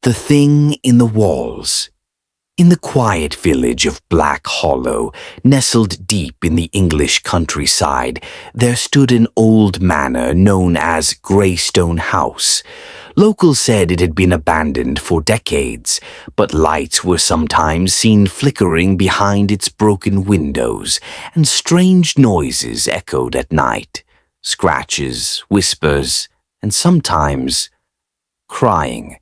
The Thing in the Walls. In the quiet village of Black Hollow, nestled deep in the English countryside, there stood an old manor known as Greystone House. Locals said it had been abandoned for decades, but lights were sometimes seen flickering behind its broken windows, and strange noises echoed at night. Scratches, whispers, and sometimes crying.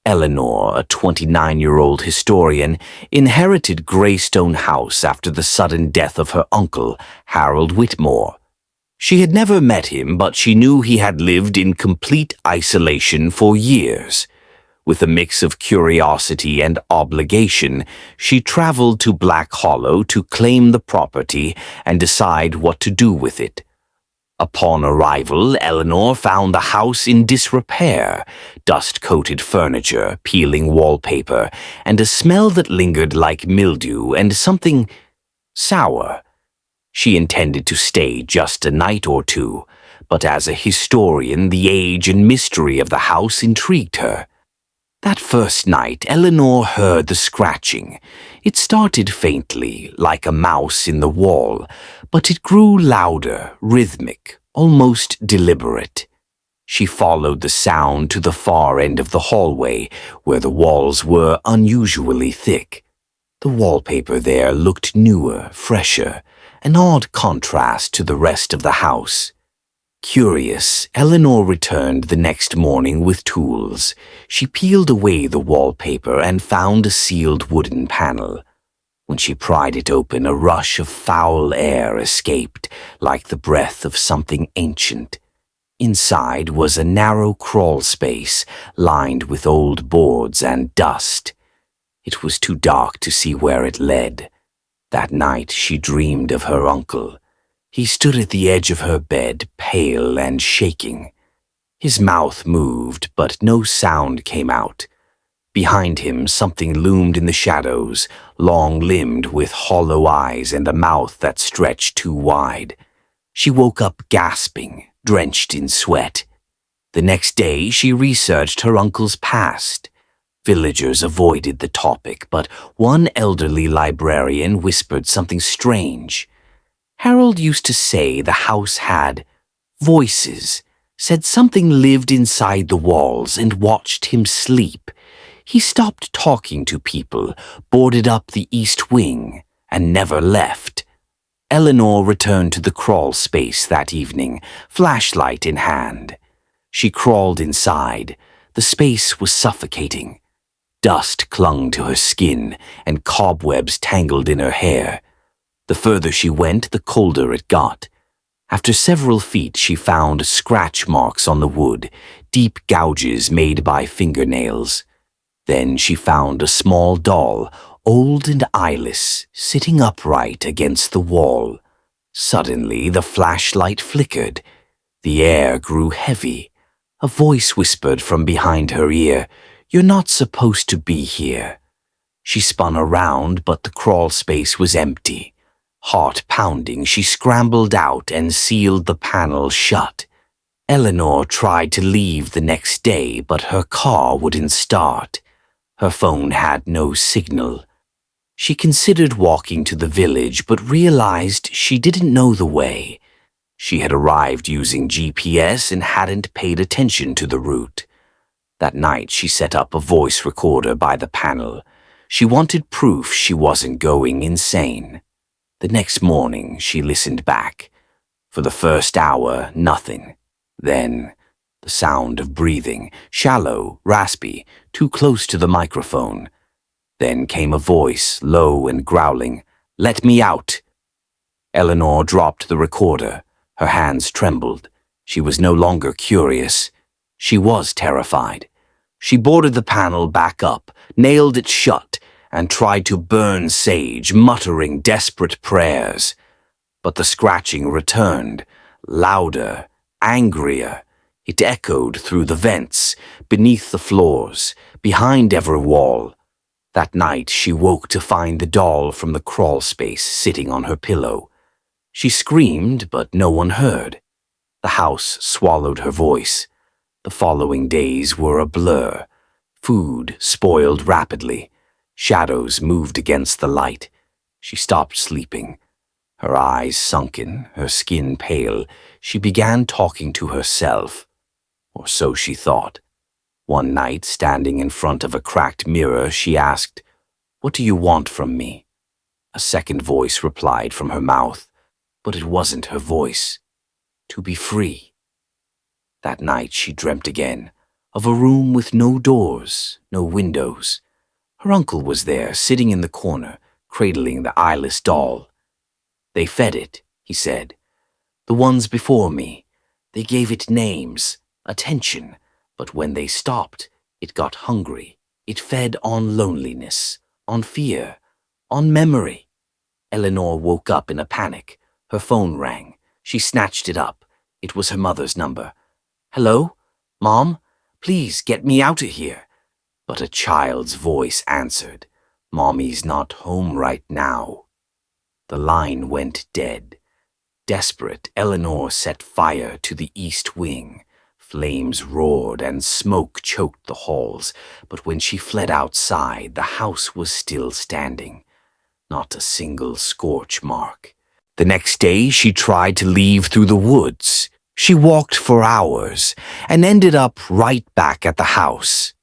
Eleanor, a 29-year-old historian, inherited Greystone House after the sudden death of her uncle, Harold Whitmore. She had never met him, but she knew he had lived in complete isolation for years. With a mix of curiosity and obligation, she traveled to Black Hollow to claim the property and decide what to do with it. Upon arrival, Eleanor found the house in disrepair, dust-coated furniture, peeling wallpaper, and a smell that lingered like mildew and something sour. She intended to stay just a night or two, but as a historian, the age and mystery of the house intrigued her. That first night, Eleanor heard the scratching. It started faintly, like a mouse in the wall, but it grew louder, rhythmic, almost deliberate. She followed the sound to the far end of the hallway, where the walls were unusually thick. The wallpaper there looked newer, fresher, an odd contrast to the rest of the house. Curious, Eleanor returned the next morning with tools. She peeled away the wallpaper and found a sealed wooden panel. When she pried it open, a rush of foul air escaped, like the breath of something ancient. Inside was a narrow crawl space, lined with old boards and dust. It was too dark to see where it led. That night she dreamed of her uncle. He stood at the edge of her bed, pale and shaking. His mouth moved, but no sound came out. Behind him, something loomed in the shadows, long-limbed with hollow eyes and a mouth that stretched too wide. She woke up gasping, drenched in sweat. The next day, she researched her uncle's past. Villagers avoided the topic, but one elderly librarian whispered something strange. Harold used to say the house had voices, said something lived inside the walls and watched him sleep. He stopped talking to people, boarded up the east wing, and never left. Eleanor returned to the crawl space that evening, flashlight in hand. She crawled inside. The space was suffocating. Dust clung to her skin, and cobwebs tangled in her hair. The further she went, the colder it got. After several feet, she found scratch marks on the wood, deep gouges made by fingernails. Then she found a small doll, old and eyeless, sitting upright against the wall. Suddenly, the flashlight flickered. The air grew heavy. A voice whispered from behind her ear, "You're not supposed to be here." She spun around, but the crawl space was empty. Heart pounding, she scrambled out and sealed the panel shut. Eleanor tried to leave the next day, but her car wouldn't start. Her phone had no signal. She considered walking to the village, but realized she didn't know the way. She had arrived using GPS and hadn't paid attention to the route. That night, she set up a voice recorder by the panel. She wanted proof she wasn't going insane. The next morning, she listened back. For the first hour, nothing. Then, the sound of breathing, shallow, raspy, too close to the microphone. Then came a voice, low and growling, "Let me out." Eleanor dropped the recorder. Her hands trembled. She was no longer curious. She was terrified. She boarded the panel back up, nailed it shut, and tried to burn sage, muttering desperate prayers. But the scratching returned, louder, angrier. It echoed through the vents, beneath the floors, behind every wall. That night she woke to find the doll from the crawl space sitting on her pillow. She screamed, but no one heard. The house swallowed her voice. The following days were a blur. Food spoiled rapidly. Shadows moved against the light. She stopped sleeping. Her eyes sunken, her skin pale, she began talking to herself. Or so she thought. One night, standing in front of a cracked mirror, she asked, "What do you want from me?" A second voice replied from her mouth, but it wasn't her voice. To be free. That night she dreamt again, of a room with no doors, no windows. Her uncle was there, sitting in the corner, cradling the eyeless doll. "They fed it," he said. "The ones before me. They gave it names, attention, but when they stopped, it got hungry. It fed on loneliness, on fear, on memory." Eleanor woke up in a panic. Her phone rang. She snatched it up. It was her mother's number. "Hello? Mom? Please get me out of here." But a child's voice answered, "Mommy's not home right now." The line went dead. Desperate, Eleanor set fire to the east wing. Flames roared and smoke choked the halls, but when she fled outside, the house was still standing. Not a single scorch mark. The next day, she tried to leave through the woods. She walked for hours and ended up right back at the house.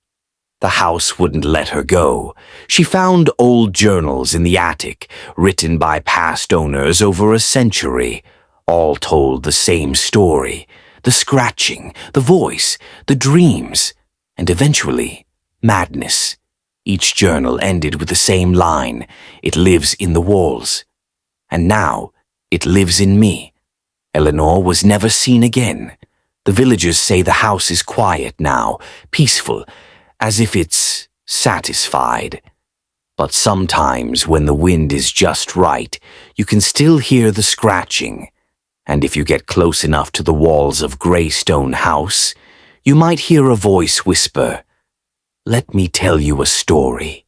The house wouldn't let her go. She found old journals in the attic, written by past owners over a century. All told the same story. The scratching, the voice, the dreams, and eventually, madness. Each journal ended with the same line, "It lives in the walls." And now, it lives in me. Eleanor was never seen again. The villagers say the house is quiet now, peaceful, as if it's satisfied. But sometimes when the wind is just right, you can still hear the scratching. And if you get close enough to the walls of Greystone House, you might hear a voice whisper, "Let me tell you a story."